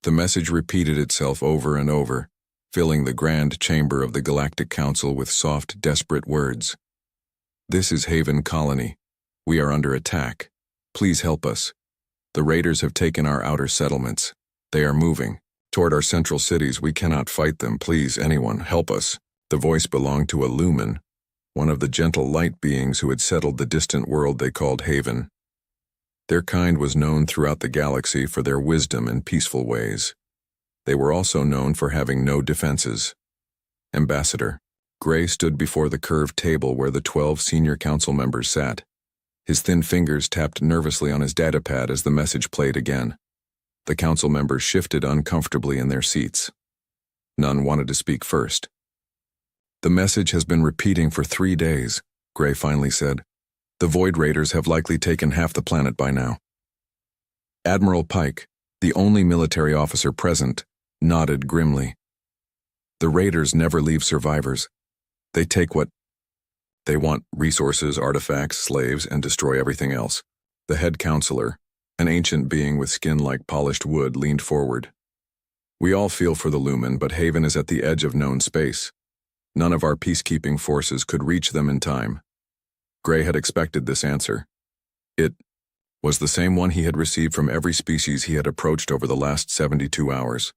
The message repeated itself over and over, filling the grand chamber of the Galactic Council with soft, desperate words. "This is Haven Colony. We are under attack. Please help us. The raiders have taken our outer settlements. They are moving toward our central cities. We cannot fight them. Please, anyone, help us." The voice belonged to a Lumen, one of the gentle light beings who had settled the distant world they called Haven. Their kind was known throughout the galaxy for their wisdom and peaceful ways. They were also known for having no defenses. Ambassador. Gray stood before the curved table where the 12 senior council members sat. His thin fingers tapped nervously on his datapad as the message played again. The council members shifted uncomfortably in their seats. None wanted to speak first. "The message has been repeating for 3 days," Gray finally said. "The Void Raiders have likely taken half the planet by now." Admiral Pike, the only military officer present, nodded grimly. "The Raiders never leave survivors. They take what they want: resources, artifacts, slaves, and destroy everything else." The head counselor, an ancient being with skin like polished wood, leaned forward. "We all feel for the Lumen, but Haven is at the edge of known space. None of our peacekeeping forces could reach them in time." Gray had expected this answer. It was the same one he had received from every species he had approached over the last 72 hours.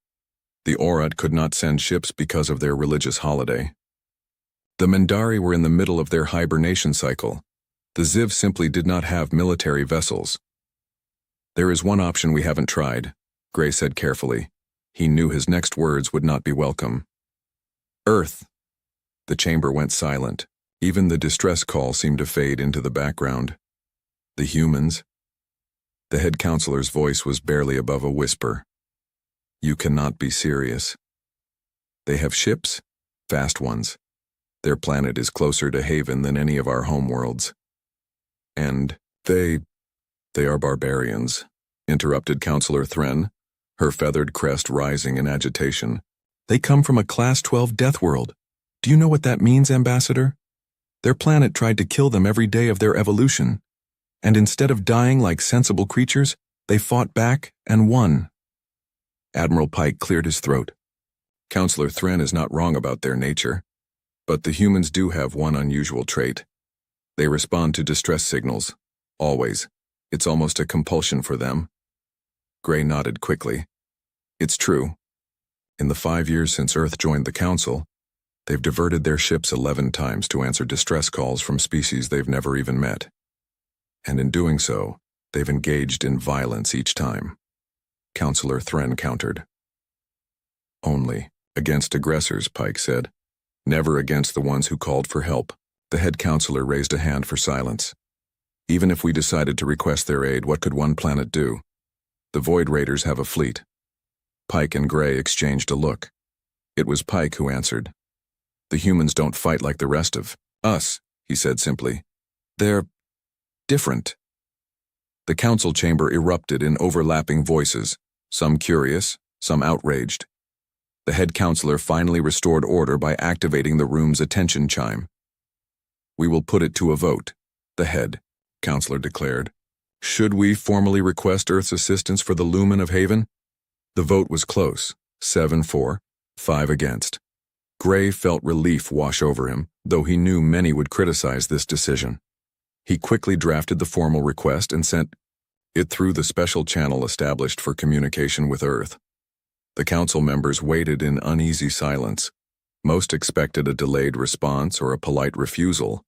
The Aurat could not send ships because of their religious holiday. The Mindari were in the middle of their hibernation cycle. The Ziv simply did not have military vessels. "There is one option we haven't tried," Gray said carefully. He knew his next words would not be welcome. "Earth." The chamber went silent. Even the distress call seemed to fade into the background. "The humans?" The head counselor's voice was barely above a whisper. "You cannot be serious. They have ships, fast ones. Their planet is closer to Haven than any of our homeworlds. And they are barbarians," interrupted Counselor Thren, her feathered crest rising in agitation. "They come from a Class 12 Deathworld. Do you know what that means, Ambassador? Their planet tried to kill them every day of their evolution, and instead of dying like sensible creatures, they fought back and won." Admiral Pike cleared his throat. "Counselor Thren is not wrong about their nature, but the humans do have one unusual trait. They respond to distress signals, always. It's almost a compulsion for them." Gray nodded quickly. "It's true. In the 5 years since Earth joined the Council, they've diverted their ships 11 times to answer distress calls from species they've never even met. And in doing so, they've engaged in violence each time," Counselor Thren countered. "Only against aggressors," Pike said. "Never against the ones who called for help." The head counselor raised a hand for silence. "Even if we decided to request their aid, what could one planet do? The Void Raiders have a fleet." Pike and Gray exchanged a look. It was Pike who answered. "The humans don't fight like the rest of us," he said simply. "They're different." The council chamber erupted in overlapping voices, some curious, some outraged. The head counselor finally restored order by activating the room's attention chime. "We will put it to a vote," the head counselor declared. "Should we formally request Earth's assistance for the Lumen of Haven?" The vote was close, 7 for, 5 against. Gray felt relief wash over him, though he knew many would criticize this decision. He quickly drafted the formal request and sent it through the special channel established for communication with Earth. The council members waited in uneasy silence. Most expected a delayed response or a polite refusal.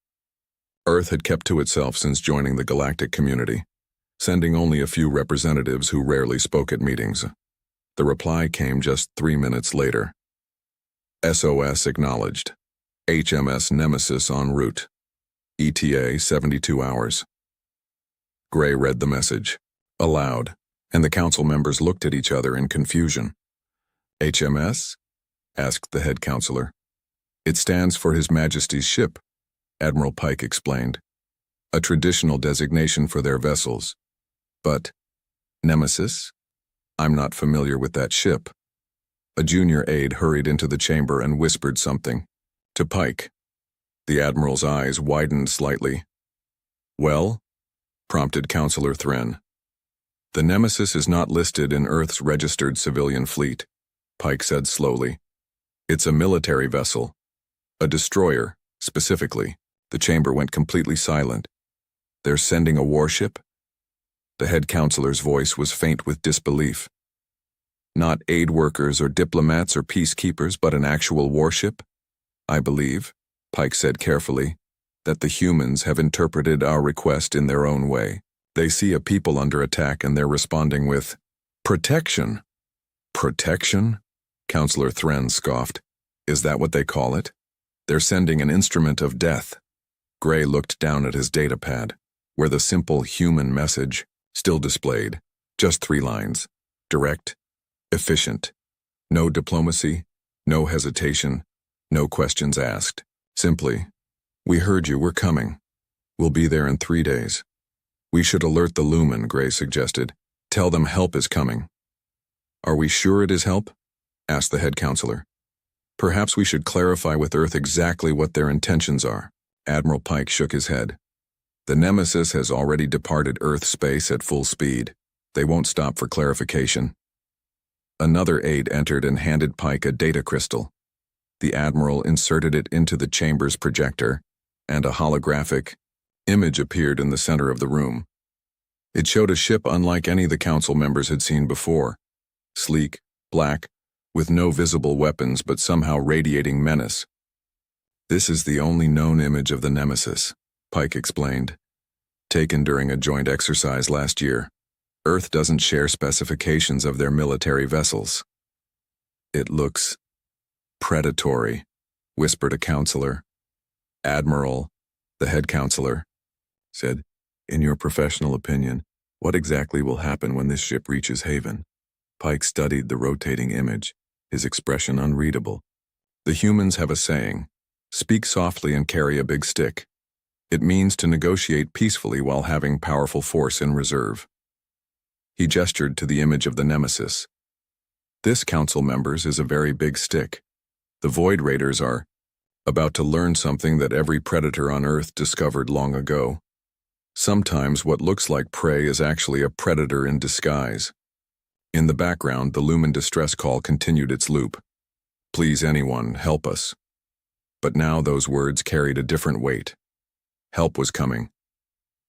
Earth had kept to itself since joining the galactic community, sending only a few representatives who rarely spoke at meetings. The reply came just 3 minutes later. "SOS acknowledged. HMS Nemesis en route. ETA 72 hours. Gray read the message, aloud, and the council members looked at each other in confusion. "HMS?" asked the head counselor. "It stands for His Majesty's ship," Admiral Pike explained. "A traditional designation for their vessels. But, Nemesis? I'm not familiar with that ship." A junior aide hurried into the chamber and whispered something to Pike. The Admiral's eyes widened slightly. "Well?" prompted Counselor Thren. The Nemesis is not listed in Earth's registered civilian fleet, Pike said slowly. It's a military vessel. A destroyer, specifically. The chamber went completely silent. They're sending a warship? The head counselor's voice was faint with disbelief. Not aid workers or diplomats or peacekeepers, but an actual warship? I believe, Pike said carefully, that the humans have interpreted our request in their own way. They see a people under attack and they're responding with protection. Protection? Counselor Thren scoffed. Is that what they call it? They're sending an instrument of death. Gray looked down at his datapad, where the simple human message still displayed. Just 3 lines. Direct, efficient. No diplomacy, no hesitation, no questions asked. Simply, we heard you, we're coming. We'll be there in 3 days. We should alert the Lumen, Gray suggested. Tell them help is coming. Are we sure it is help? Asked the head counselor. Perhaps we should clarify with Earth exactly what their intentions are. Admiral Pike shook his head. The Nemesis has already departed Earth space at full speed. They won't stop for clarification. Another aide entered and handed Pike a data crystal. The Admiral inserted it into the chamber's projector, and a holographic image appeared in the center of the room. It showed a ship unlike any the council members had seen before. Sleek, black, with no visible weapons but somehow radiating menace. This is the only known image of the Nemesis, Pike explained, taken during a joint exercise last year. Earth doesn't share specifications of their military vessels. It looks predatory, whispered a counselor. Admiral, the head counselor, said, in your professional opinion, what exactly will happen when this ship reaches Haven? Pike studied the rotating image, his expression unreadable. The humans have a saying, speak softly and carry a big stick. It means to negotiate peacefully while having powerful force in reserve. He gestured to the image of the Nemesis. This council members is a very big stick. The Void Raiders are about to learn something that every predator on Earth discovered long ago. Sometimes what looks like prey is actually a predator in disguise. In the background, the Lumen distress call continued its loop. Please anyone, help us. But now those words carried a different weight. Help was coming,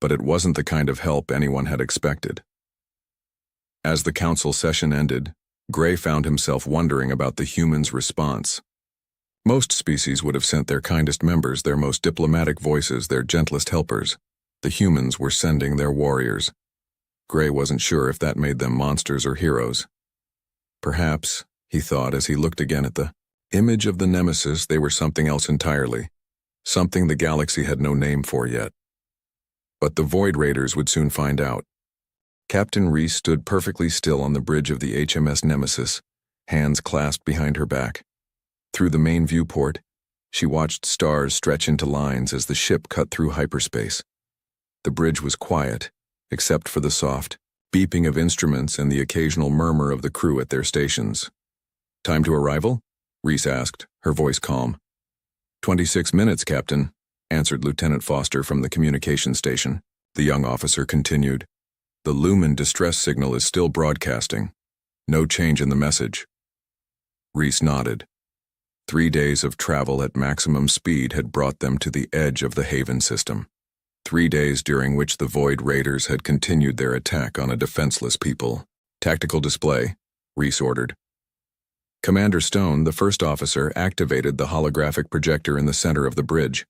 but it wasn't the kind of help anyone had expected. As the council session ended, Gray found himself wondering about the humans' response. Most species would have sent their kindest members, their most diplomatic voices, their gentlest helpers. The humans were sending their warriors. Gray wasn't sure if that made them monsters or heroes. Perhaps, he thought as he looked again at the image of the Nemesis, they were something else entirely. Something the galaxy had no name for yet. But the Void Raiders would soon find out. Captain Reese stood perfectly still on the bridge of the HMS Nemesis, hands clasped behind her back. Through the main viewport, she watched stars stretch into lines as the ship cut through hyperspace. The bridge was quiet, except for the soft beeping of instruments and the occasional murmur of the crew at their stations. Time to arrival? Reese asked, her voice calm. 26 minutes, Captain, answered Lieutenant Foster from the communication station. The young officer continued. The Lumen distress signal is still broadcasting. No change in the message. Reese nodded. 3 days of travel at maximum speed had brought them to the edge of the Haven system. 3 days during which the Void Raiders had continued their attack on a defenseless people. Tactical display, Reese ordered. Commander Stone, the first officer, activated the holographic projector in the center of the bridge.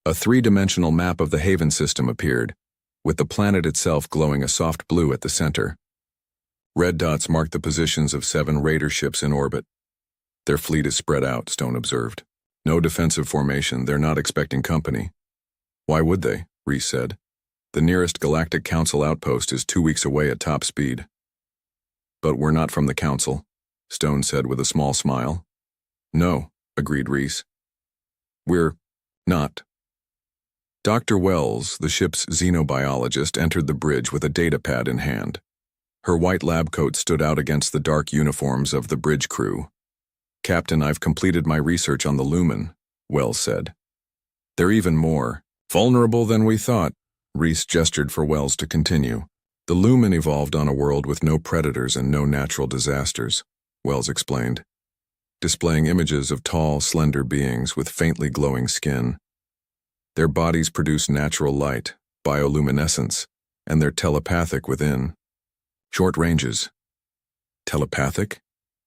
A 3-dimensional map of the Haven system appeared, with the planet itself glowing a soft blue at the center. Red dots marked the positions of 7 Raider ships in orbit. Their fleet is spread out, Stone observed. No defensive formation, they're not expecting company. Why would they? Reese said. The nearest Galactic Council outpost is 2 weeks away at top speed. But we're not from the Council, Stone said with a small smile. No, agreed Reese. We're not. Dr. Wells, the ship's xenobiologist, entered the bridge with a datapad in hand. Her white lab coat stood out against the dark uniforms of the bridge crew. Captain, I've completed my research on the Lumen, Wells said. They're even more vulnerable than we thought. Reese gestured for Wells to continue. The Lumen evolved on a world with no predators and no natural disasters, Wells explained, displaying images of tall, slender beings with faintly glowing skin. Their bodies produce natural light, bioluminescence, and they're telepathic within. Short ranges. Telepathic?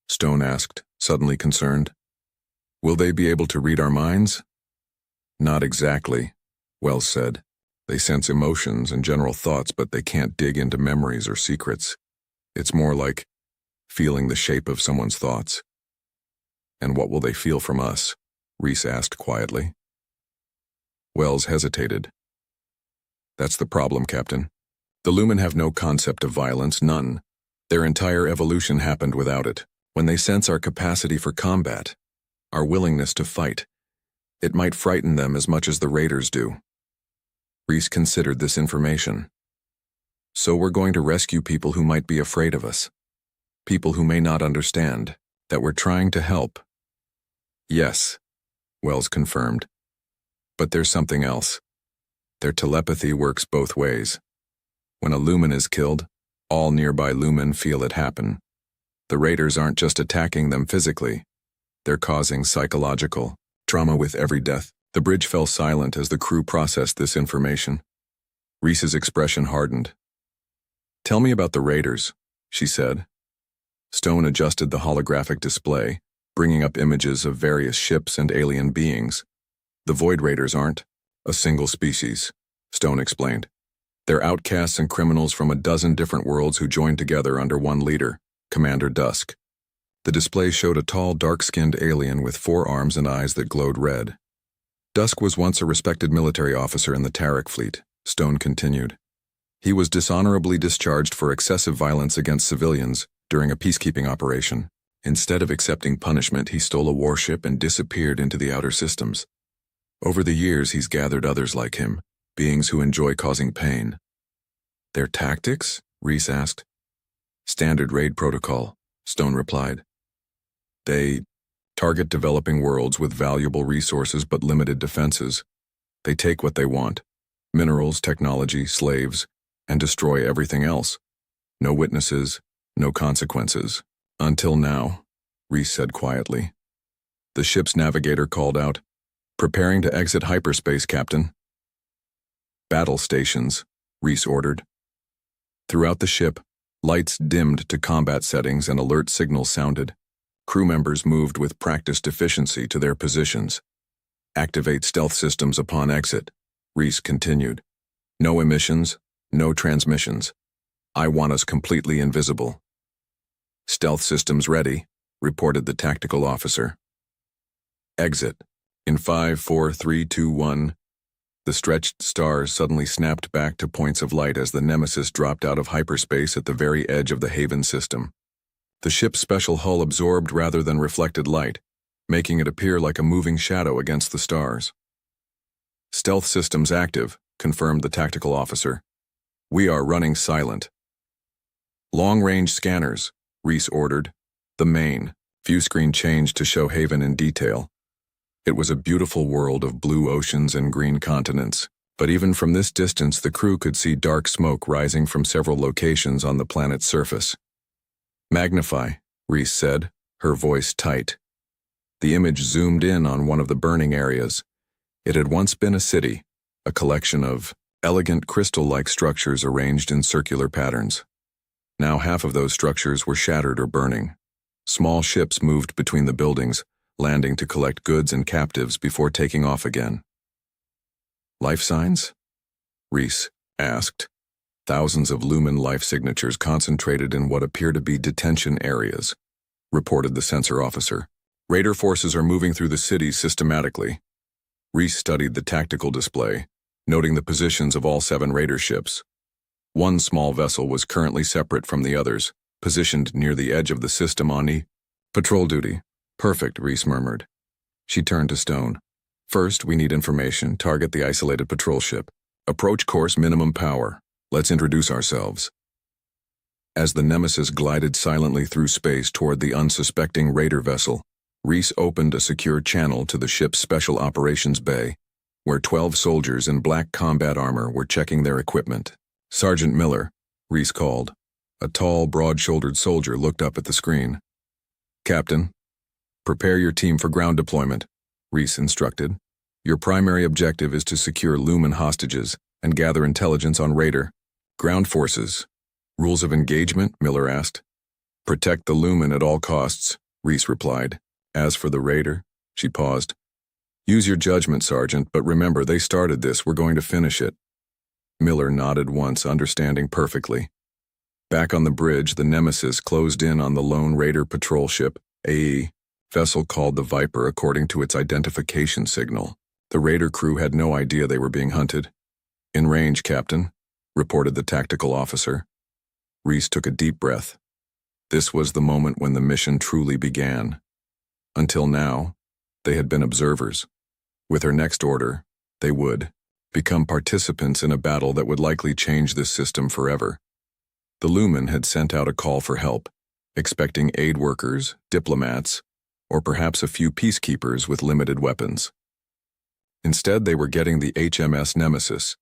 Stone asked, suddenly concerned. Will they be able to read our minds? Not exactly, Wells said. They sense emotions and general thoughts, but they can't dig into memories or secrets. It's more like feeling the shape of someone's thoughts. And what will they feel from us? Reese asked quietly. Wells hesitated. That's the problem, Captain. The Lumen have no concept of violence, none. Their entire evolution happened without it. When they sense our capacity for combat, our willingness to fight, it might frighten them as much as the Raiders do. Reese considered this information. So we're going to rescue people who might be afraid of us. People who may not understand that we're trying to help. Yes, Wells confirmed. But there's something else. Their telepathy works both ways. When a Lumen is killed, all nearby Lumen feel it happen. The Raiders aren't just attacking them physically. They're causing psychological trauma with every death. The bridge fell silent as the crew processed this information. Reese's expression hardened. Tell me about the Raiders, she said. Stone adjusted the holographic display, bringing up images of various ships and alien beings. The Void Raiders aren't a single species, Stone explained. They're outcasts and criminals from a dozen different worlds who joined together under one leader, Commander Dusk. The display showed a tall, dark-skinned alien with 4 arms and eyes that glowed red. Dusk was once a respected military officer in the Tarek fleet, Stone continued. He was dishonorably discharged for excessive violence against civilians during a peacekeeping operation. Instead of accepting punishment, he stole a warship and disappeared into the outer systems. Over the years, he's gathered others like him, beings who enjoy causing pain. Their tactics? Reese asked. Standard raid protocol, Stone replied. They target developing worlds with valuable resources but limited defenses. They take what they want, minerals, technology, slaves, and destroy everything else. No witnesses, no consequences. Until now, Reese said quietly. The ship's navigator called out, Preparing to exit hyperspace, Captain. Battle stations, Reese ordered. Throughout the ship, lights dimmed to combat settings and alert signals sounded. Crew members moved with practiced efficiency to their positions. Activate stealth systems upon exit, Reese continued. No emissions, no transmissions. I want us completely invisible. Stealth systems ready, reported the tactical officer. Exit. In 5, 4, 3, 2, 1. The stretched stars suddenly snapped back to points of light as the Nemesis dropped out of hyperspace at the very edge of the Haven system. The ship's special hull absorbed rather than reflected light, making it appear like a moving shadow against the stars. Stealth systems active, confirmed the tactical officer. We are running silent. Long-range scanners, Reese ordered. The main view screen changed to show Haven in detail. It was a beautiful world of blue oceans and green continents, but even from this distance the crew could see dark smoke rising from several locations on the planet's surface. Magnify, Reese said, her voice tight. The image zoomed in on one of the burning areas. It had once been a city, a collection of elegant crystal-like structures arranged in circular patterns. Now half of those structures were shattered or burning. Small ships moved between the buildings, landing to collect goods and captives before taking off again. Life signs? Reese asked. Thousands of Lumen life signatures concentrated in what appear to be detention areas, reported the sensor officer. Raider forces are moving through the city systematically. Reese studied the tactical display, noting the positions of all 7 Raider ships. One small vessel was currently separate from the others, positioned near the edge of the system on patrol duty. Perfect, Reese murmured. She turned to Stone. First, we need information. Target the isolated patrol ship. Approach course minimum power. Let's introduce ourselves. As the Nemesis glided silently through space toward the unsuspecting Raider vessel, Reese opened a secure channel to the ship's special operations bay, where 12 soldiers in black combat armor were checking their equipment. Sergeant Miller, Reese called. A tall, broad-shouldered soldier looked up at the screen. Captain, prepare your team for ground deployment, Reese instructed. Your primary objective is to secure Lumen hostages and gather intelligence on Raider. Ground forces. Rules of engagement, Miller asked. Protect the Lumen at all costs, Reese replied. As for the Raider, she paused. Use your judgment, Sergeant, but remember they started this, we're going to finish it. Miller nodded once, understanding perfectly. Back on the bridge, the Nemesis closed in on the lone Raider patrol ship, AE, vessel called the Viper according to its identification signal. The Raider crew had no idea they were being hunted. In range, Captain, reported the tactical officer. Reese took a deep breath. This was the moment when the mission truly began. Until now, they had been observers. With her next order, they would become participants in a battle that would likely change this system forever. The Lumen had sent out a call for help, expecting aid workers, diplomats, or perhaps a few peacekeepers with limited weapons. Instead, they were getting the HMS Nemesis,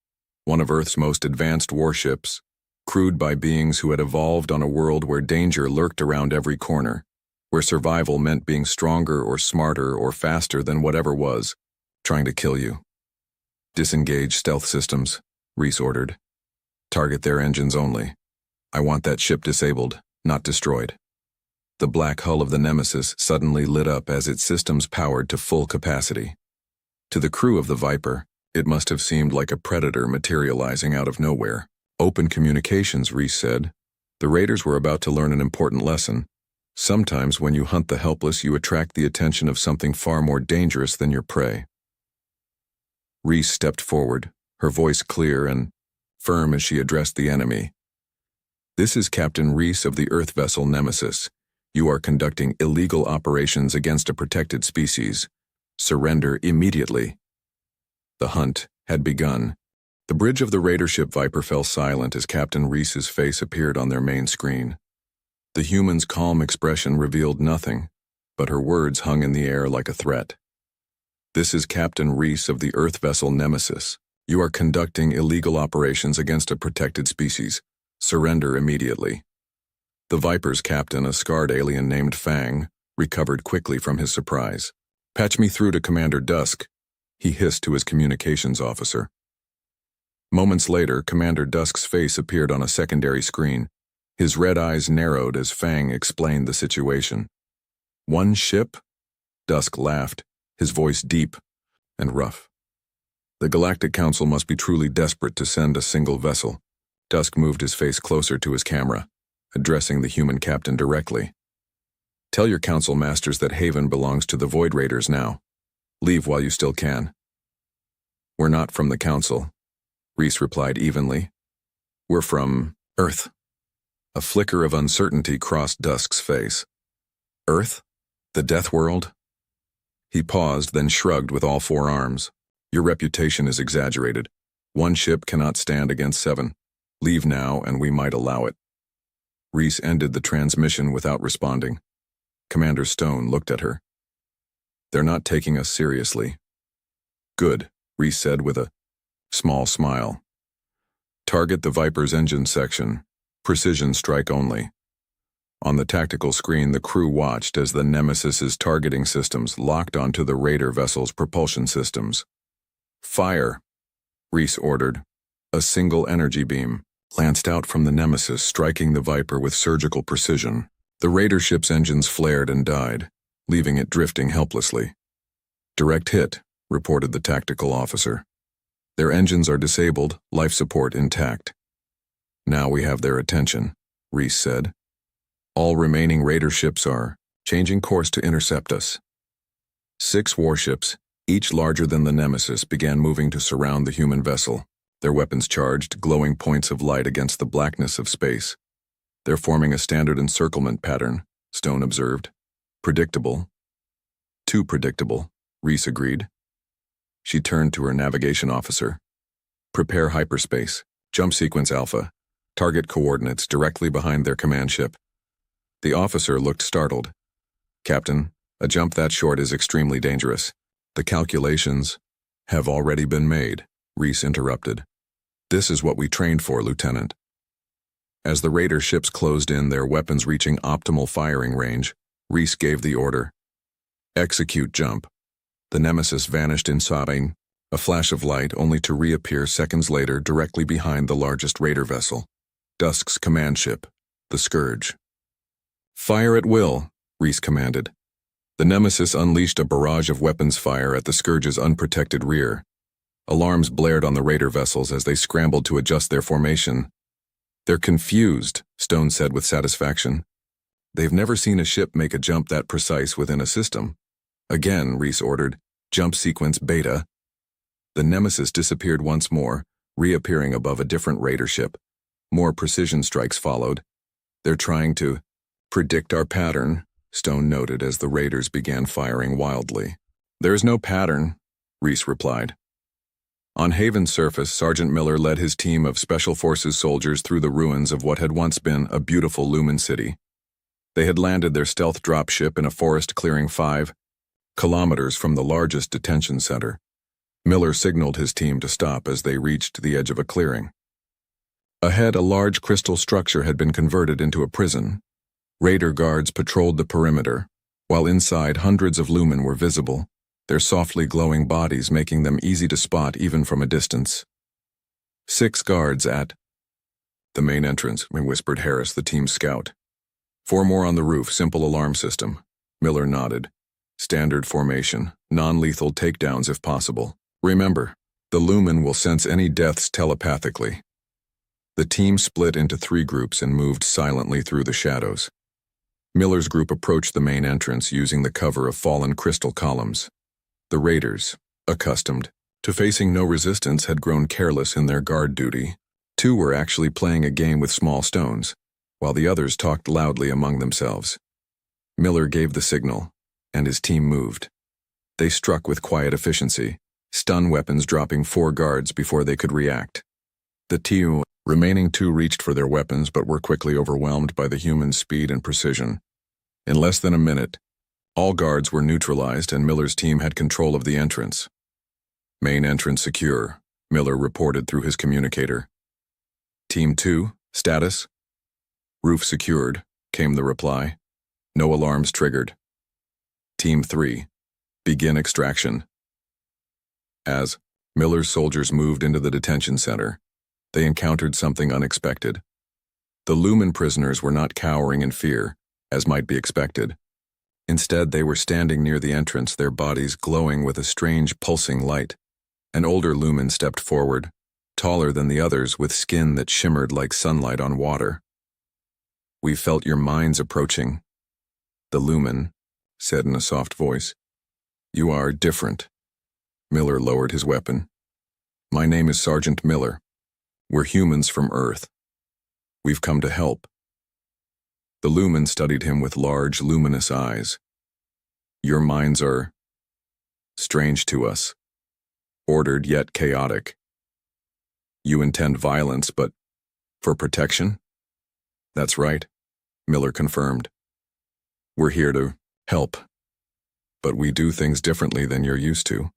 one of Earth's most advanced warships, crewed by beings who had evolved on a world where danger lurked around every corner, where survival meant being stronger or smarter or faster than whatever was trying to kill you. Disengage stealth systems, Reese ordered. Target their engines only. I want that ship disabled, not destroyed. The black hull of the Nemesis suddenly lit up as its systems powered to full capacity. To the crew of the Viper, it must have seemed like a predator materializing out of nowhere. Open communications, Reese said. The Raiders were about to learn an important lesson. Sometimes when you hunt the helpless, you attract the attention of something far more dangerous than your prey. Reese stepped forward, her voice clear and firm as she addressed the enemy. This is Captain Reese of the Earth vessel Nemesis. You are conducting illegal operations against a protected species. Surrender immediately. The hunt had begun. The bridge of the Raider ship Viper fell silent as Captain Reese's face appeared on their main screen. The human's calm expression revealed nothing, but her words hung in the air like a threat. This is Captain Reese of the Earth vessel Nemesis. You are conducting illegal operations against a protected species. Surrender immediately. The Viper's captain, a scarred alien named Fang, recovered quickly from his surprise. Patch me through to Commander Dusk, he hissed to his communications officer. Moments later, Commander Dusk's face appeared on a secondary screen. His red eyes narrowed as Fang explained the situation. One ship? Dusk laughed, his voice deep and rough. The Galactic Council must be truly desperate to send a single vessel. Dusk moved his face closer to his camera, addressing the human captain directly. Tell your council masters that Haven belongs to the Void Raiders now. Leave while you still can. We're not from the council, Reese replied evenly. We're from Earth. A flicker of uncertainty crossed Dusk's face. Earth? The Death World? He paused, then shrugged with all four arms. Your reputation is exaggerated. One ship cannot stand against 7. Leave now, and we might allow it. Reese ended the transmission without responding. Commander Stone looked at her. They're not taking us seriously. Good, Reese said with a small smile. Target the Viper's engine section. Precision strike only. On the tactical screen, the crew watched as the Nemesis's targeting systems locked onto the Raider vessel's propulsion systems. Fire, Reese ordered. A single energy beam lanced out from the Nemesis, striking the Viper with surgical precision. The Raider ship's engines flared and died, leaving it drifting helplessly. Direct hit, reported the tactical officer. Their engines are disabled, life support intact. Now we have their attention, Reese said. All remaining Raider ships are changing course to intercept us. 6 warships, each larger than the Nemesis, began moving to surround the human vessel, their weapons charged, glowing points of light against the blackness of space. They're forming a standard encirclement pattern, Stone observed. Predictable. Too predictable, Reese agreed. She turned to her navigation officer. Prepare hyperspace. Jump sequence Alpha. Target coordinates directly behind their command ship. The officer looked startled. Captain, a jump that short is extremely dangerous. The calculations have already been made, Reese interrupted. This is what we trained for, Lieutenant. As the raider ships closed in, their weapons reaching optimal firing range, Reese gave the order. Execute jump. The Nemesis vanished inside, a flash of light only to reappear seconds later directly behind the largest raider vessel, Dusk's command ship, the Scourge. Fire at will, Reese commanded. The Nemesis unleashed a barrage of weapons fire at the Scourge's unprotected rear. Alarms blared on the raider vessels as they scrambled to adjust their formation. They're confused, Stone said with satisfaction. They've never seen a ship make a jump that precise within a system. Again, Reese ordered, jump sequence beta. The Nemesis disappeared once more, reappearing above a different raider ship. More precision strikes followed. They're trying to predict our pattern, Stone noted as the raiders began firing wildly. There's no pattern, Reese replied. On Haven's surface, Sergeant Miller led his team of Special Forces soldiers through the ruins of what had once been a beautiful Lumen city. They had landed their stealth dropship in a forest clearing 5 kilometers from the largest detention center. Miller signaled his team to stop as they reached the edge of a clearing. Ahead, a large crystal structure had been converted into a prison. Raider guards patrolled the perimeter, while inside hundreds of Lumen were visible, their softly glowing bodies making them easy to spot even from a distance. 6 guards at the main entrance, whispered Harris, the team's scout. 4 more on the roof, simple alarm system. Miller nodded. Standard formation, non-lethal takedowns if possible. Remember, the Lumen will sense any deaths telepathically. The team split into 3 groups and moved silently through the shadows. Miller's group approached the main entrance using the cover of fallen crystal columns. The raiders, accustomed to facing no resistance, had grown careless in their guard duty. 2 were actually playing a game with small stones, while the others talked loudly among themselves. Miller gave the signal, and his team moved. They struck with quiet efficiency, stun weapons dropping 4 guards before they could react. The remaining 2 reached for their weapons but were quickly overwhelmed by the human speed and precision. In less than a minute, all guards were neutralized and Miller's team had control of the entrance. Main entrance secure, Miller reported through his communicator. Team 2, status? Roof secured, came the reply. No alarms triggered. Team 3, begin extraction. As Miller's soldiers moved into the detention center, they encountered something unexpected. The Lumen prisoners were not cowering in fear, as might be expected. Instead, they were standing near the entrance, their bodies glowing with a strange pulsing light. An older Lumen stepped forward, taller than the others with skin that shimmered like sunlight on water. We felt your minds approaching, the Lumen said in a soft voice. You are different. Miller lowered his weapon. My name is Sergeant Miller. We're humans from Earth. We've come to help. The Lumen studied him with large, luminous eyes. Your minds are strange to us, ordered yet chaotic. You intend violence, but for protection? That's right, Miller confirmed. We're here to help, but we do things differently than you're used to.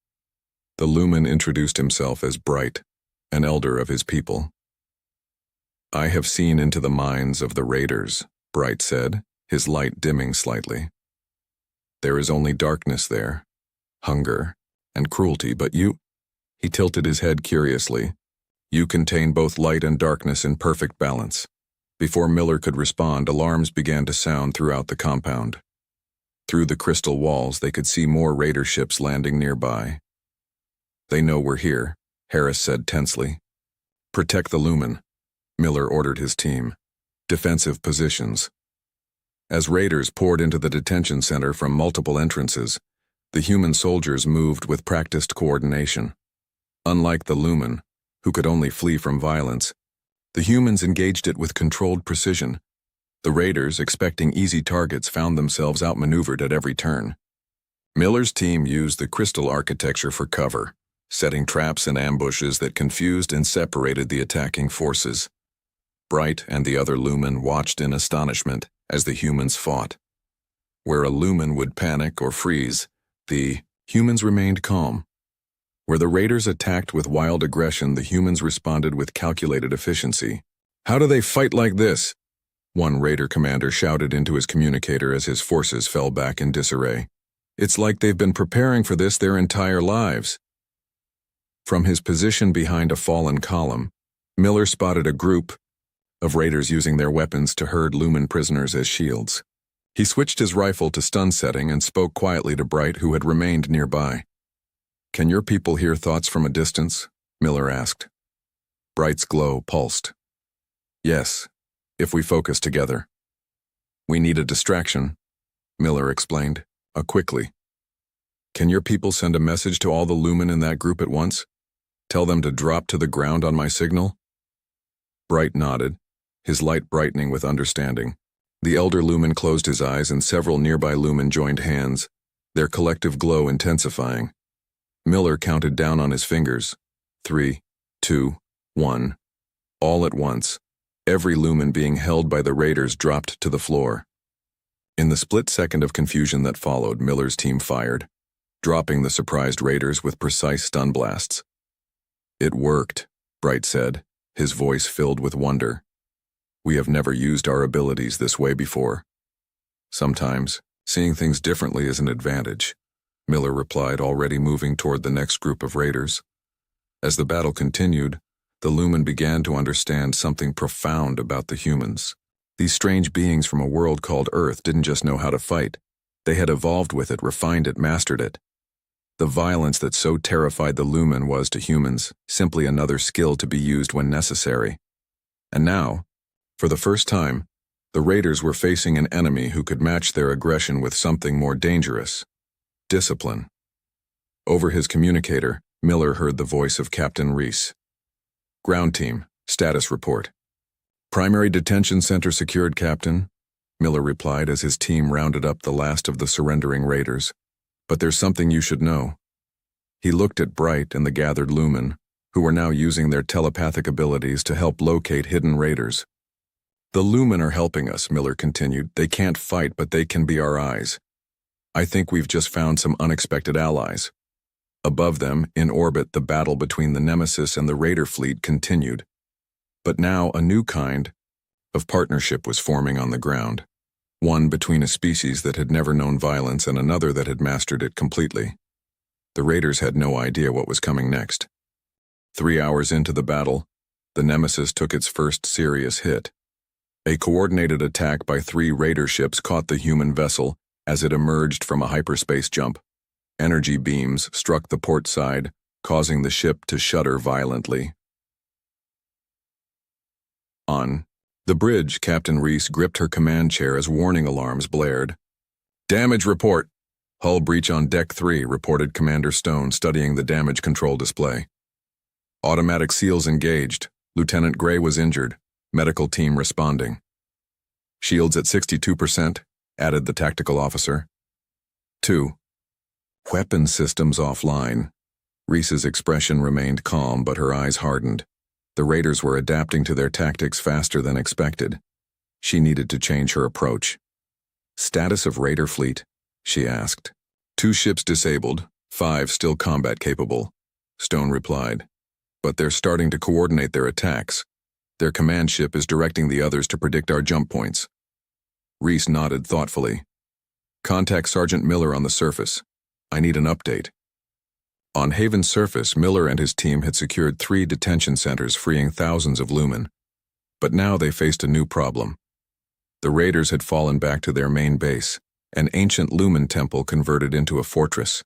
The Lumen introduced himself as Bright, an elder of his people. I have seen into the minds of the raiders, Bright said, his light dimming slightly. There is only darkness there, hunger, and cruelty, but you— He tilted his head curiously. You contain both light and darkness in perfect balance. Before Miller could respond, alarms began to sound throughout the compound. Through the crystal walls, they could see more raider ships landing nearby. They know we're here, Harris said tensely. Protect the Lumen, Miller ordered his team. Defensive positions. As raiders poured into the detention center from multiple entrances, the human soldiers moved with practiced coordination. Unlike the Lumen, who could only flee from violence, the humans engaged it with controlled precision. The raiders, expecting easy targets, found themselves outmaneuvered at every turn. Miller's team used the crystal architecture for cover, setting traps and ambushes that confused and separated the attacking forces. Bright and the other Lumen watched in astonishment as the humans fought. Where a Lumen would panic or freeze, the humans remained calm. Where the raiders attacked with wild aggression, the humans responded with calculated efficiency. How do they fight like this? One Raider commander shouted into his communicator as his forces fell back in disarray. It's like they've been preparing for this their entire lives. From his position behind a fallen column, Miller spotted a group of Raiders using their weapons to herd Lumen prisoners as shields. He switched his rifle to stun setting and spoke quietly to Bright, who had remained nearby. Can your people hear thoughts from a distance? Miller asked. Bright's glow pulsed. Yes, if we focus together. We need a distraction, Miller explained, quickly. Can your people send a message to all the Lumen in that group at once? Tell them to drop to the ground on my signal? Bright nodded, his light brightening with understanding. The elder Lumen closed his eyes and several nearby Lumen joined hands, their collective glow intensifying. Miller counted down on his fingers. 3, 2, 1. All at once, every Lumen being held by the Raiders dropped to the floor. In the split second of confusion that followed, Miller's team fired, dropping the surprised Raiders with precise stun blasts. It worked, Bright said, his voice filled with wonder. We have never used our abilities this way before. Sometimes, seeing things differently is an advantage, Miller replied, already moving toward the next group of Raiders. As the battle continued, the Lumen began to understand something profound about the humans. These strange beings from a world called Earth didn't just know how to fight. They had evolved with it, refined it, mastered it. The violence that so terrified the Lumen was, to humans, simply another skill to be used when necessary. And now, for the first time, the Raiders were facing an enemy who could match their aggression with something more dangerous: discipline. Over his communicator, Miller heard the voice of Captain Reese. Ground team, status report. Primary detention center secured, Captain, Miller replied as his team rounded up the last of the surrendering Raiders. But there's something you should know. He looked at Bright and the gathered Lumen, who were now using their telepathic abilities to help locate hidden Raiders. The Lumen are helping us, Miller continued. They can't fight, but they can be our eyes. I think we've just found some unexpected allies. Above them, in orbit, the battle between the Nemesis and the Raider fleet continued. But now a new kind of partnership was forming on the ground, one between a species that had never known violence and another that had mastered it completely. The Raiders had no idea what was coming next. 3 hours into the battle, the Nemesis took its first serious hit. A coordinated attack by 3 Raider ships caught the human vessel as it emerged from a hyperspace jump. Energy beams struck the port side, causing the ship to shudder violently. On the bridge, Captain Reese gripped her command chair as warning alarms blared. Damage report. Hull breach on Deck 3, reported Commander Stone, studying the damage control display. Automatic seals engaged. Lieutenant Gray was injured. Medical team responding. Shields at 62%, added the tactical officer. 2. Weapon systems offline. Reese's expression remained calm, but her eyes hardened. The Raiders were adapting to their tactics faster than expected. She needed to change her approach. Status of Raider fleet? She asked. 2 ships disabled, 5 still combat capable, Stone replied. But they're starting to coordinate their attacks. Their command ship is directing the others to predict our jump points. Reese nodded thoughtfully. Contact Sergeant Miller on the surface. I need an update. On Haven's surface, Miller and his team had secured 3 detention centers, freeing thousands of Lumen. But now they faced a new problem. The Raiders had fallen back to their main base, an ancient Lumen temple converted into a fortress.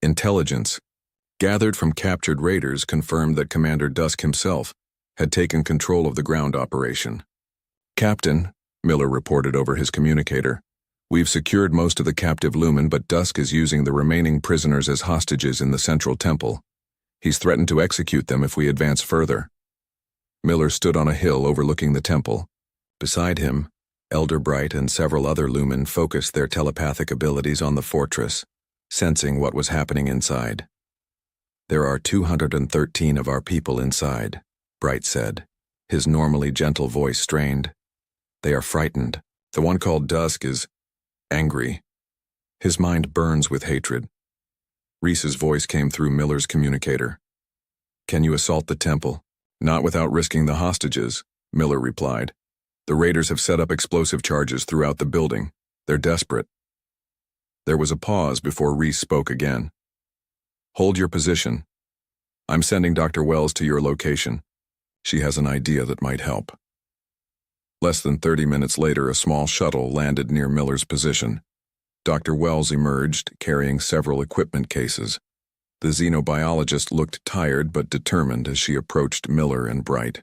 Intelligence, gathered from captured Raiders, confirmed that Commander Dusk himself had taken control of the ground operation. Captain, Miller reported over his communicator, we've secured most of the captive Lumen, but Dusk is using the remaining prisoners as hostages in the central temple. He's threatened to execute them if we advance further. Miller stood on a hill overlooking the temple. Beside him, Elder Bright and several other Lumen focused their telepathic abilities on the fortress, sensing what was happening inside. There are 213 of our people inside, Bright said, his normally gentle voice strained. They are frightened. The one called Dusk is angry. His mind burns with hatred. Reese's voice came through Miller's communicator. Can you assault the temple? Not without risking the hostages, Miller replied. The raiders have set up explosive charges throughout the building. They're desperate. There was a pause before Reese spoke again. Hold your position. I'm sending Dr. Wells to your location. She has an idea that might help. Less than 30 minutes later, a small shuttle landed near Miller's position. Dr. Wells emerged, carrying several equipment cases. The xenobiologist looked tired but determined as she approached Miller and Bright.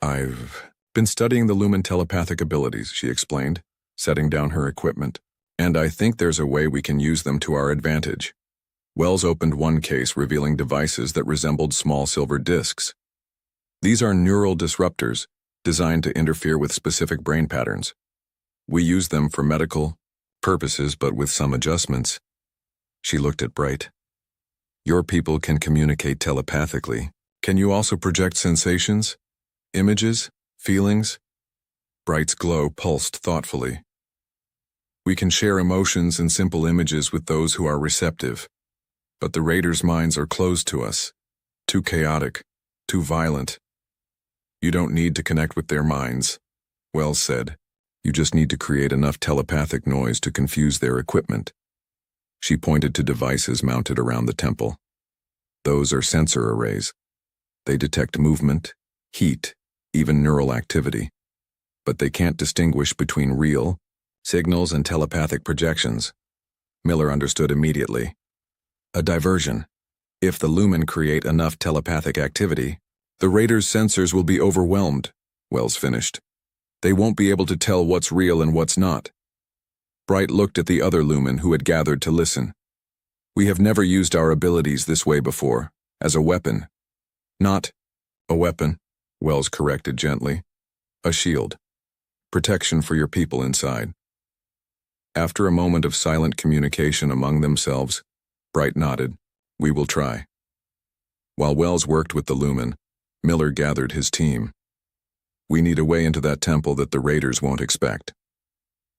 I've been studying the Lumen telepathic abilities, she explained, setting down her equipment, and I think there's a way we can use them to our advantage. Wells opened one case, revealing devices that resembled small silver discs. These are neural disruptors, designed to interfere with specific brain patterns. We use them for medical purposes, but with some adjustments. She looked at Bright. Your people can communicate telepathically. Can you also project sensations, images, feelings? Bright's glow pulsed thoughtfully. We can share emotions and simple images with those who are receptive. But the raiders' minds are closed to us. Too chaotic, too violent. You don't need to connect with their minds, Wells said. You just need to create enough telepathic noise to confuse their equipment. She pointed to devices mounted around the temple. Those are sensor arrays. They detect movement, heat, even neural activity. But they can't distinguish between real signals and telepathic projections. Miller understood immediately. A diversion. If the Lumen create enough telepathic activity, the raiders' sensors will be overwhelmed, Wells finished. They won't be able to tell what's real and what's not. Bright looked at the other Lumen who had gathered to listen. We have never used our abilities this way before, as a weapon. Not a weapon, Wells corrected gently. A shield. Protection for your people inside. After a moment of silent communication among themselves, Bright nodded. We will try. While Wells worked with the Lumen, Miller gathered his team. We need a way into that temple that the raiders won't expect.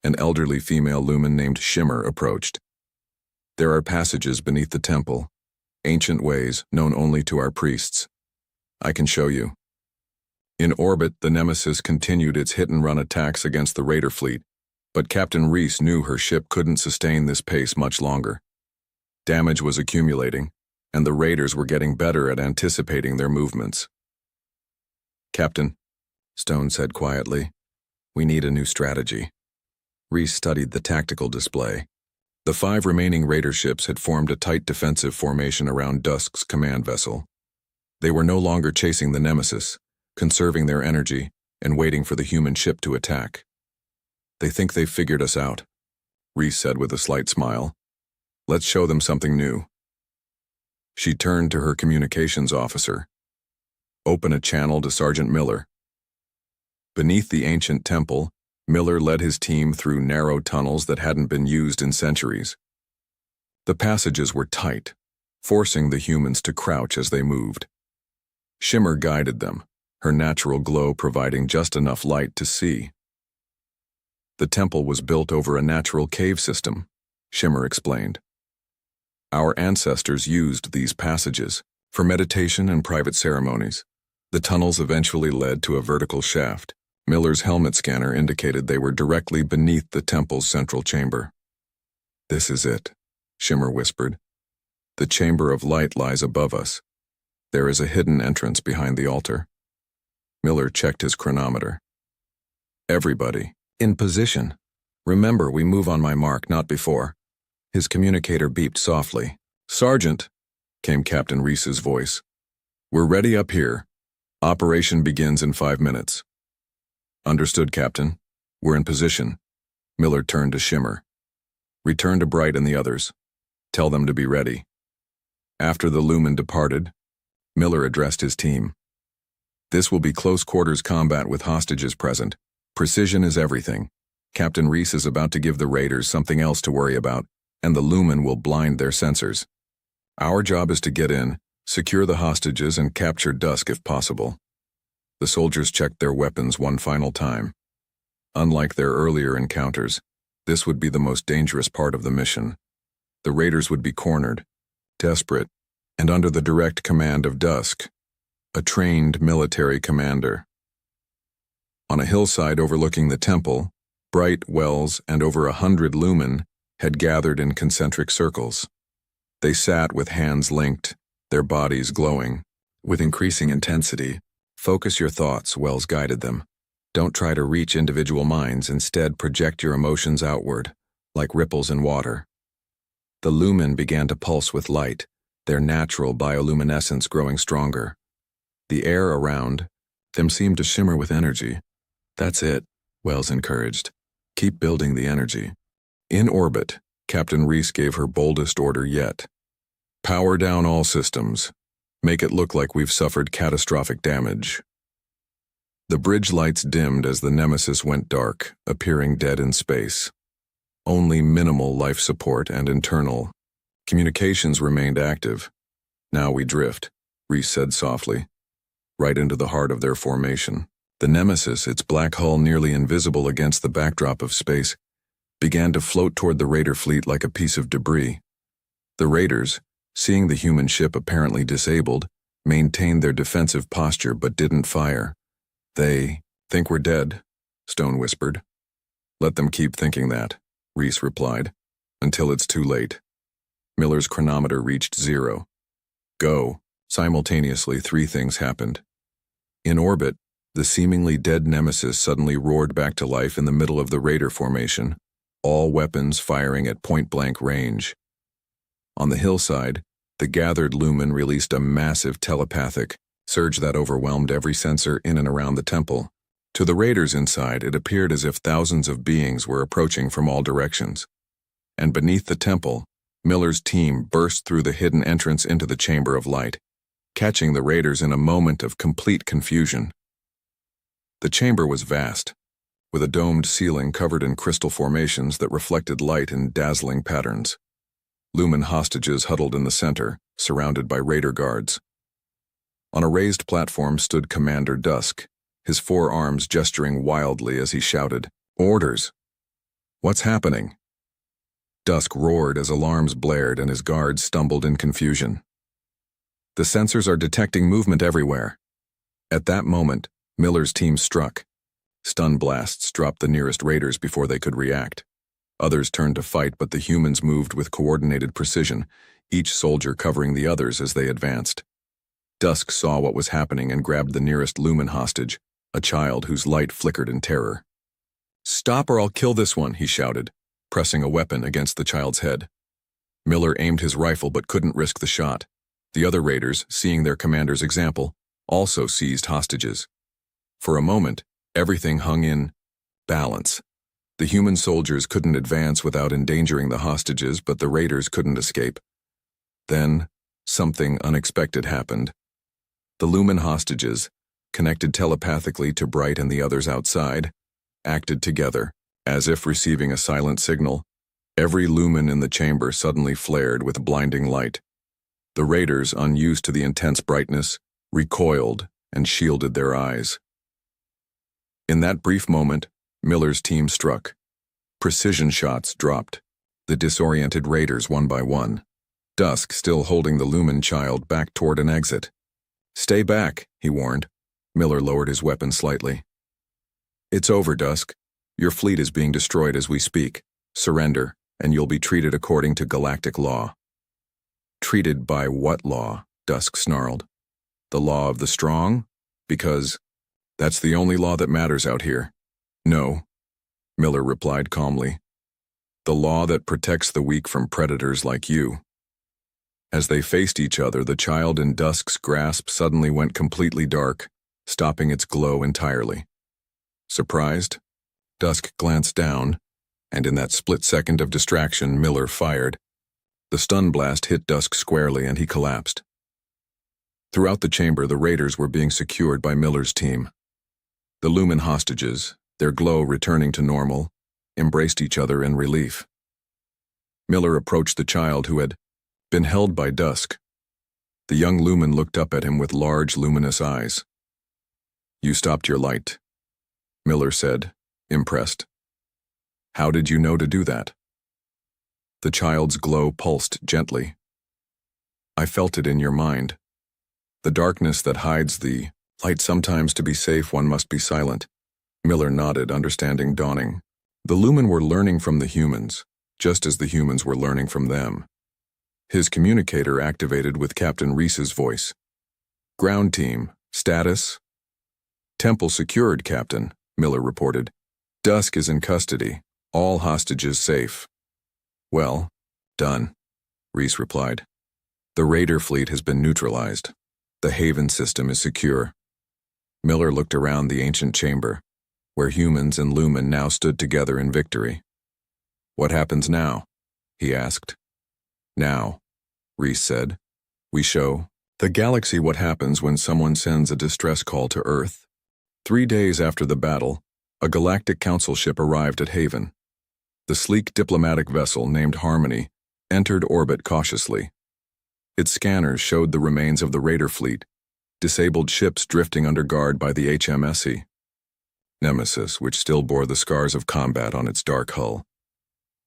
An elderly female Lumen named Shimmer approached. There are passages beneath the temple, ancient ways known only to our priests. I can show you. In orbit, the Nemesis continued its hit-and-run attacks against the raider fleet, but Captain Reese knew her ship couldn't sustain this pace much longer. Damage was accumulating, and the raiders were getting better at anticipating their movements. Captain, Stone said quietly, we need a new strategy. Reese studied the tactical display. The 5 remaining raider ships had formed a tight defensive formation around Dusk's command vessel. They were no longer chasing the Nemesis, conserving their energy, and waiting for the human ship to attack. They think they've figured us out, Reese said with a slight smile. Let's show them something new. She turned to her communications officer. Open a channel to Sergeant Miller. Beneath the ancient temple, Miller led his team through narrow tunnels that hadn't been used in centuries. The passages were tight, forcing the humans to crouch as they moved. Shimmer guided them, her natural glow providing just enough light to see. The temple was built over a natural cave system, Shimmer explained. Our ancestors used these passages for meditation and private ceremonies. The tunnels eventually led to a vertical shaft. Miller's helmet scanner indicated they were directly beneath the temple's central chamber. This is it, Shimmer whispered. The chamber of light lies above us. There is a hidden entrance behind the altar. Miller checked his chronometer. Everybody, in position. Remember, we move on my mark, not before. His communicator beeped softly. Sergeant, came Captain Reese's voice. We're ready up here. Operation begins in 5 minutes. Understood, Captain. We're in position. Miller turned to Shimmer. Return to Bright and the others. Tell them to be ready. After the Lumen departed, Miller addressed his team. This will be close-quarters combat with hostages present. Precision is everything. Captain Reese is about to give the raiders something else to worry about, and the Lumen will blind their sensors. Our job is to get in, secure the hostages, and capture Dusk if possible. The soldiers checked their weapons one final time. Unlike their earlier encounters, this would be the most dangerous part of the mission. The raiders would be cornered, desperate, and under the direct command of Dusk, a trained military commander. On a hillside overlooking the temple, bright wells and over 100 lumen had gathered in concentric circles. They sat with hands linked, their bodies glowing. With increasing intensity, focus your thoughts, Wells guided them. Don't try to reach individual minds, instead project your emotions outward, like ripples in water. The lumen began to pulse with light, their natural bioluminescence growing stronger. The air around them seemed to shimmer with energy. That's it, Wells encouraged. Keep building the energy. In orbit, Captain Reese gave her boldest order yet. Power down all systems. Make it look like we've suffered catastrophic damage. The bridge lights dimmed as the Nemesis went dark, appearing dead in space. Only minimal life support and internal communications remained active. Now we drift, Reese said softly, right into the heart of their formation. The Nemesis, its black hull nearly invisible against the backdrop of space, began to float toward the Raider fleet like a piece of debris. The Raiders, seeing the human ship apparently disabled, maintained their defensive posture but didn't fire. They think we're dead, Stone whispered. Let them keep thinking that, Reese replied, until it's too late. Miller's chronometer reached 0. Go. Simultaneously, 3 things happened. In orbit, the seemingly dead Nemesis suddenly roared back to life in the middle of the Raider formation, all weapons firing at point-blank range. On the hillside, the gathered lumen released a massive telepathic surge that overwhelmed every sensor in and around the temple. To the Raiders inside, it appeared as if thousands of beings were approaching from all directions. And beneath the temple, Miller's team burst through the hidden entrance into the Chamber of Light, catching the Raiders in a moment of complete confusion. The chamber was vast, with a domed ceiling covered in crystal formations that reflected light in dazzling patterns. Lumen hostages huddled in the center, surrounded by Raider guards. On a raised platform stood Commander Dusk, his 4 arms gesturing wildly as he shouted, "Orders! What's happening?" Dusk roared as alarms blared and his guards stumbled in confusion. The sensors are detecting movement everywhere. At that moment, Miller's team struck. Stun blasts dropped the nearest Raiders before they could react. Others turned to fight, but the humans moved with coordinated precision, each soldier covering the others as they advanced. Dusk saw what was happening and grabbed the nearest lumen hostage, a child whose light flickered in terror. "Stop or I'll kill this one," he shouted, pressing a weapon against the child's head. Miller aimed his rifle but couldn't risk the shot. The other Raiders, seeing their commander's example, also seized hostages. For a moment, everything hung in balance. The human soldiers couldn't advance without endangering the hostages, but the Raiders couldn't escape. Then, something unexpected happened. The lumen hostages, connected telepathically to Bright and the others outside, acted together, as if receiving a silent signal. Every lumen in the chamber suddenly flared with blinding light. The Raiders, unused to the intense brightness, recoiled and shielded their eyes. In that brief moment, Miller's team struck. Precision shots dropped. The disoriented Raiders one by one. Dusk, still holding the lumen child, back toward an exit. "Stay back," he warned. Miller lowered his weapon slightly. "It's over, Dusk. Your fleet is being destroyed as we speak. Surrender, and you'll be treated according to galactic law." "Treated by what law?" Dusk snarled. "The law of the strong? Because that's the only law that matters out here." "No," Miller replied calmly. "The law that protects the weak from predators like you." As they faced each other, the child in Dusk's grasp suddenly went completely dark, stopping its glow entirely. Surprised, Dusk glanced down, and in that split second of distraction, Miller fired. The stun blast hit Dusk squarely and he collapsed. Throughout the chamber, the Raiders were being secured by Miller's team. The lumen hostages, their glow returning to normal, embraced each other in relief. Miller approached the child who had been held by Dusk. The young lumen looked up at him with large, luminous eyes. "You stopped your light," Miller said, impressed. "How did you know to do that?" The child's glow pulsed gently. "I felt it in your mind. The darkness that hides the light. Sometimes to be safe one must be silent." Miller nodded, understanding dawning. The Lumen were learning from the humans, just as the humans were learning from them. His communicator activated with Captain Reese's voice. "Ground team, status?" "Temple secured, Captain," Miller reported. "Dusk is in custody. All hostages safe." "Well, done," Reese replied. "The Raider fleet has been neutralized. The Haven system is secure." Miller looked around the ancient chamber, where humans and Lumen now stood together in victory. "What happens now?" he asked. "Now," Reese said, "we show the galaxy what happens when someone sends a distress call to Earth." 3 days after the battle, a Galactic Council ship arrived at Haven. The sleek diplomatic vessel named Harmony entered orbit cautiously. Its scanners showed the remains of the Raider fleet, disabled ships drifting under guard by the HMSE Nemesis, which still bore the scars of combat on its dark hull.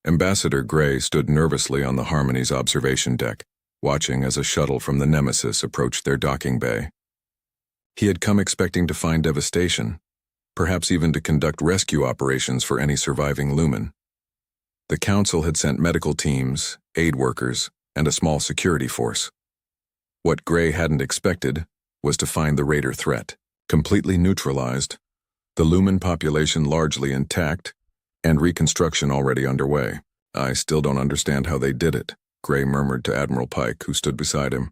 Ambassador Gray stood nervously on the Harmony's observation deck, watching as a shuttle from the Nemesis approached their docking bay. He had come expecting to find devastation, perhaps even to conduct rescue operations for any surviving Lumen. The Council had sent medical teams, aid workers, and a small security force. What Gray hadn't expected was to find the Raider threat completely neutralized, the Lumen population largely intact, and reconstruction already underway. "I still don't understand how they did it," Gray murmured to Admiral Pike, who stood beside him.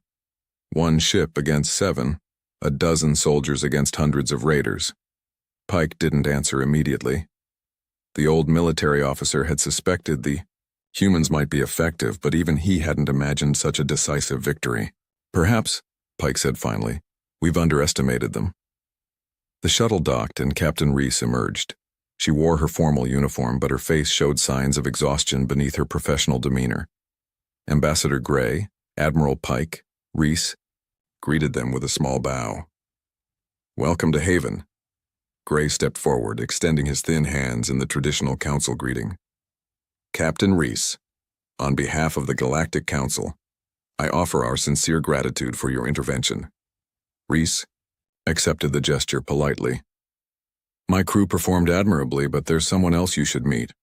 "1 ship against 7, a dozen soldiers against hundreds of raiders." Pike didn't answer immediately. The old military officer had suspected the humans might be effective, but even he hadn't imagined such a decisive victory. "Perhaps," Pike said finally, "we've underestimated them." The shuttle docked and Captain Reese emerged. She wore her formal uniform, but her face showed signs of exhaustion beneath her professional demeanor. Ambassador Gray, Admiral Pike, Reese greeted them with a small bow. "Welcome to Haven." Gray stepped forward, extending his thin hands in the traditional council greeting. "Captain Reese, on behalf of the Galactic Council, I offer our sincere gratitude for your intervention." Reese accepted the gesture politely. "My crew performed admirably, but there's someone else you should meet."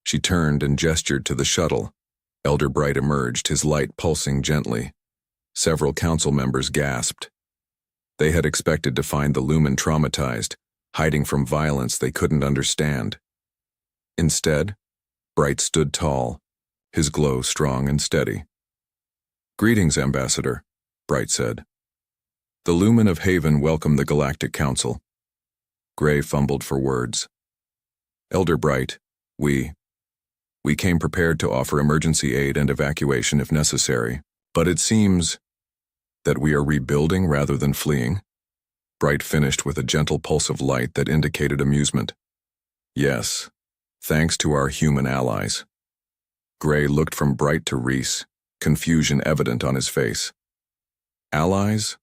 She turned and gestured to the shuttle. Elder Bright emerged, his light pulsing gently. Several council members gasped. They had expected to find the Lumen traumatized, hiding from violence they couldn't understand. Instead, Bright stood tall, his glow strong and steady. "Greetings, Ambassador," Bright said. "The Lumen of Haven welcome the Galactic Council." Gray fumbled for words. "Elder Bright, we came prepared to offer emergency aid and evacuation if necessary, but it seems that we are rebuilding rather than fleeing." Bright finished with a gentle pulse of light that indicated amusement. "Yes, thanks to our human allies." Gray looked from Bright to Reese, confusion evident on his face. "Allies?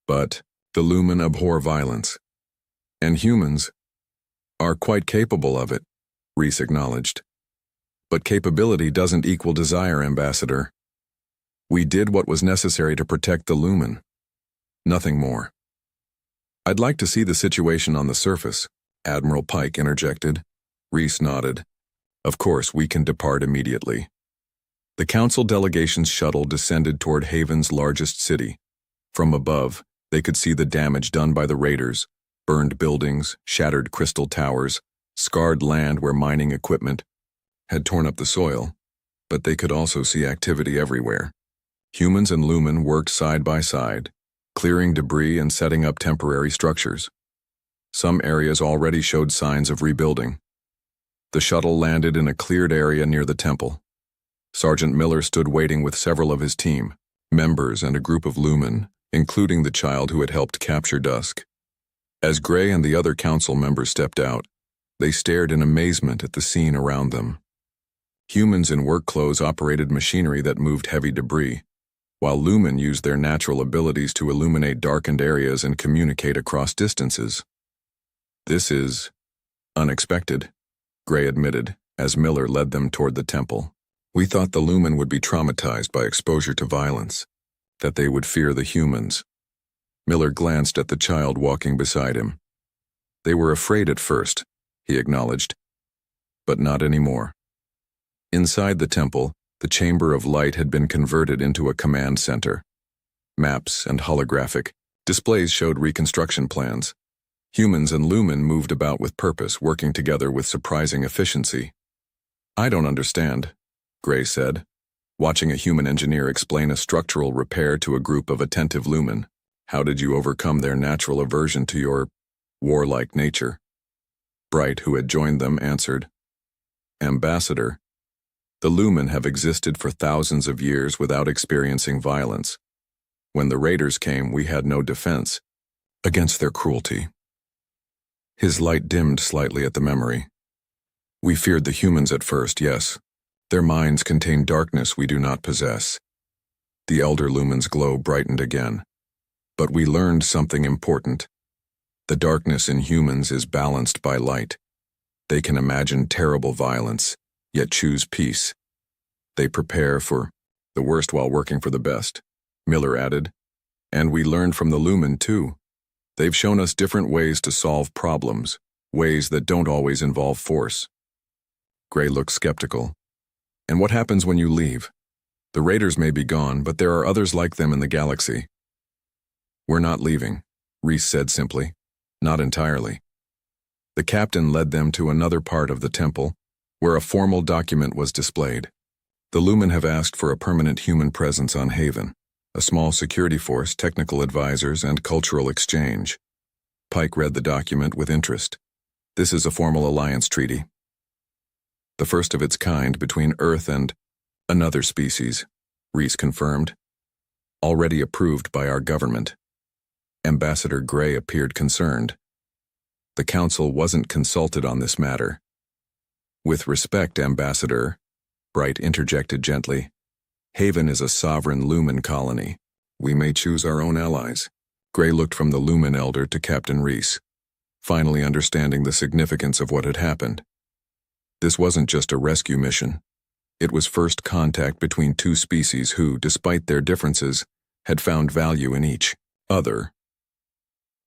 But the Lumen abhor violence. And humans are quite capable of it," Reese acknowledged. "But capability doesn't equal desire, Ambassador. We did what was necessary to protect the Lumen. Nothing more." "I'd like to see the situation on the surface," Admiral Pike interjected. Reese nodded. "Of course, we can depart immediately." The Council delegation's shuttle descended toward Haven's largest city. From above, they could see the damage done by the raiders, burned buildings, shattered crystal towers, scarred land where mining equipment had torn up the soil, but they could also see activity everywhere. Humans and Lumen worked side by side, clearing debris and setting up temporary structures. Some areas already showed signs of rebuilding. The shuttle landed in a cleared area near the temple. Sergeant Miller stood waiting with several of his team, members and a group of Lumen, including the child who had helped capture Dusk. As Gray and the other council members stepped out, they stared in amazement at the scene around them. Humans in work clothes operated machinery that moved heavy debris, while Lumen used their natural abilities to illuminate darkened areas and communicate across distances. "This is unexpected," Gray admitted, as Miller led them toward the temple. "We thought the Lumen would be traumatized by exposure to violence, that they would fear the humans." Miller glanced at the child walking beside him. They were afraid at first, he acknowledged, but not anymore. Inside the temple, the Chamber of Light had been converted into a command center. Maps and holographic displays showed reconstruction plans. Humans and Lumen moved about with purpose, working together with surprising efficiency. I don't understand, Gray said, watching a human engineer explain a structural repair to a group of attentive Lumen. How did you overcome their natural aversion to your warlike nature? Bright, who had joined them, answered, Ambassador, the Lumen have existed for thousands of years without experiencing violence. When the raiders came, we had no defense against their cruelty. His light dimmed slightly at the memory. We feared the humans at first, yes. Their minds contain darkness we do not possess. The elder Lumen's glow brightened again. But we learned something important. The darkness in humans is balanced by light. They can imagine terrible violence, yet choose peace. They prepare for the worst while working for the best, Miller added. And we learned from the Lumen too. They've shown us different ways to solve problems, ways that don't always involve force. Gray looked skeptical. And what happens when you leave? The raiders may be gone, but there are others like them in the galaxy. We're not leaving, Reese said simply. Not entirely. The captain led them to another part of the temple, where a formal document was displayed. The Lumen have asked for a permanent human presence on Haven, a small security force, technical advisors, and cultural exchange. Pike read the document with interest. This is a formal alliance treaty. The first of its kind between Earth and another species, Reese confirmed. Already approved by our government. Ambassador Gray appeared concerned. The Council wasn't consulted on this matter. With respect, Ambassador, Bright interjected gently, Haven is a sovereign Lumen colony. We may choose our own allies. Gray looked from the Lumen elder to Captain Reese, finally understanding the significance of what had happened. This wasn't just a rescue mission. It was first contact between two species who, despite their differences, had found value in each other.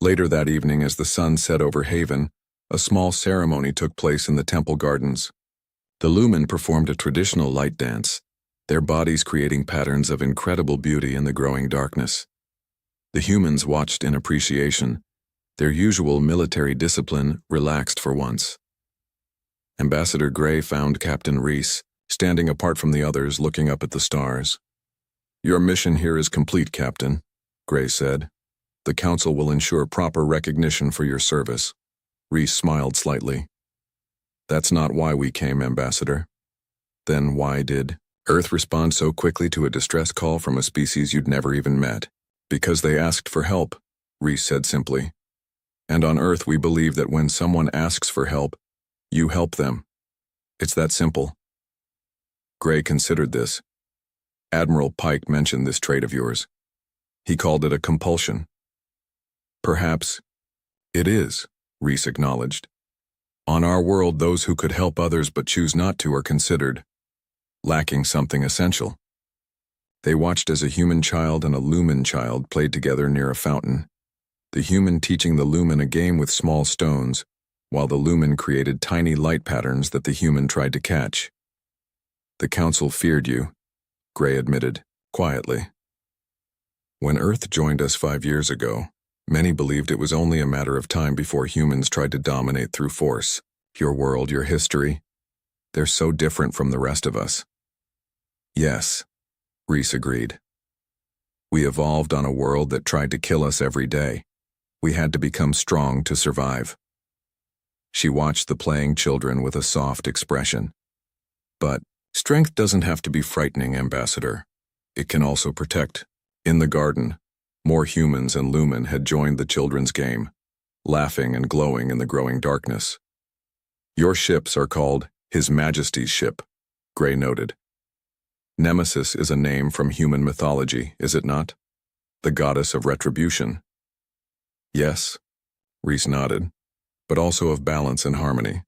Later that evening, as the sun set over Haven, a small ceremony took place in the temple gardens. The Lumen performed a traditional light dance, their bodies creating patterns of incredible beauty in the growing darkness. The humans watched in appreciation, their usual military discipline relaxed for once. Ambassador Gray found Captain Reese, standing apart from the others, looking up at the stars. Your mission here is complete, Captain, Gray said. The Council will ensure proper recognition for your service. Reese smiled slightly. That's not why we came, Ambassador. Then why did Earth respond so quickly to a distress call from a species you'd never even met? Because they asked for help, Reese said simply. And on Earth we believe that when someone asks for help, you help them. It's that simple. Gray considered this. Admiral Pike mentioned this trait of yours. He called it a compulsion. Perhaps it is, Reese acknowledged. On our world, those who could help others but choose not to are considered lacking something essential. They watched as a human child and a Lumen child played together near a fountain, the human teaching the Lumen a game with small stones, while the Lumen created tiny light patterns that the human tried to catch. The Council feared you, Gray admitted, quietly. When Earth joined us 5 years ago, many believed it was only a matter of time before humans tried to dominate through force. Your world, your history, they're so different from the rest of us. Yes, Reese agreed. We evolved on a world that tried to kill us every day. We had to become strong to survive. She watched the playing children with a soft expression. But strength doesn't have to be frightening, Ambassador. It can also protect. In the garden, more humans and Lumen had joined the children's game, laughing and glowing in the growing darkness. Your ships are called His Majesty's ship, Gray noted. Nemesis is a name from human mythology, is it not? The goddess of retribution. Yes, Reese nodded, but also of balance and harmony.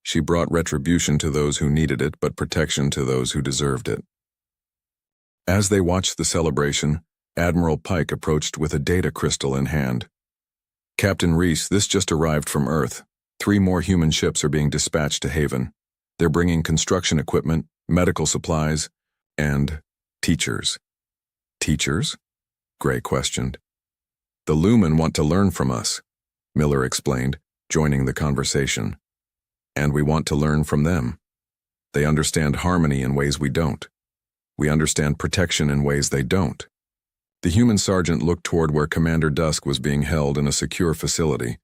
She brought retribution to those who needed it, but protection to those who deserved it. As they watched the celebration, Admiral Pike approached with a data crystal in hand. Captain Reese, this just arrived from Earth. 3 more human ships are being dispatched to Haven. They're bringing construction equipment, medical supplies, and teachers. Teachers? Gray questioned. The Lumen want to learn from us, Miller explained, joining the conversation. And we want to learn from them. They understand harmony in ways we don't. We understand protection in ways they don't. The human sergeant looked toward where Commander Dusk was being held in a secure facility,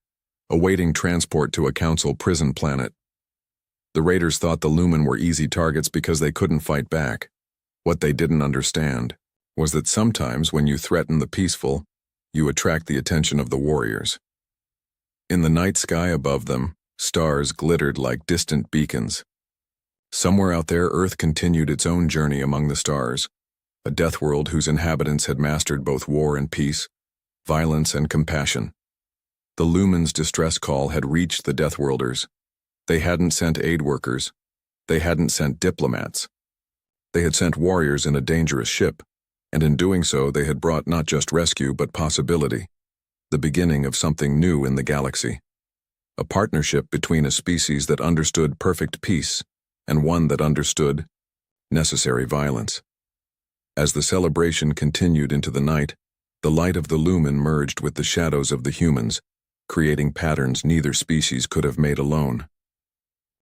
awaiting transport to a council prison planet. The raiders thought the Lumen were easy targets because they couldn't fight back. What they didn't understand was that sometimes when you threaten the peaceful, you attract the attention of the warriors. In the night sky above them, stars glittered like distant beacons. Somewhere out there, Earth continued its own journey among the stars, a death world whose inhabitants had mastered both war and peace, violence and compassion. The Lumen's distress call had reached the Deathworlders. They hadn't sent aid workers. They hadn't sent diplomats. They had sent warriors in a dangerous ship, and in doing so they had brought not just rescue but possibility, the beginning of something new in the galaxy. A partnership between a species that understood perfect peace and one that understood necessary violence. As the celebration continued into the night, the light of the Lumen merged with the shadows of the humans, creating patterns neither species could have made alone.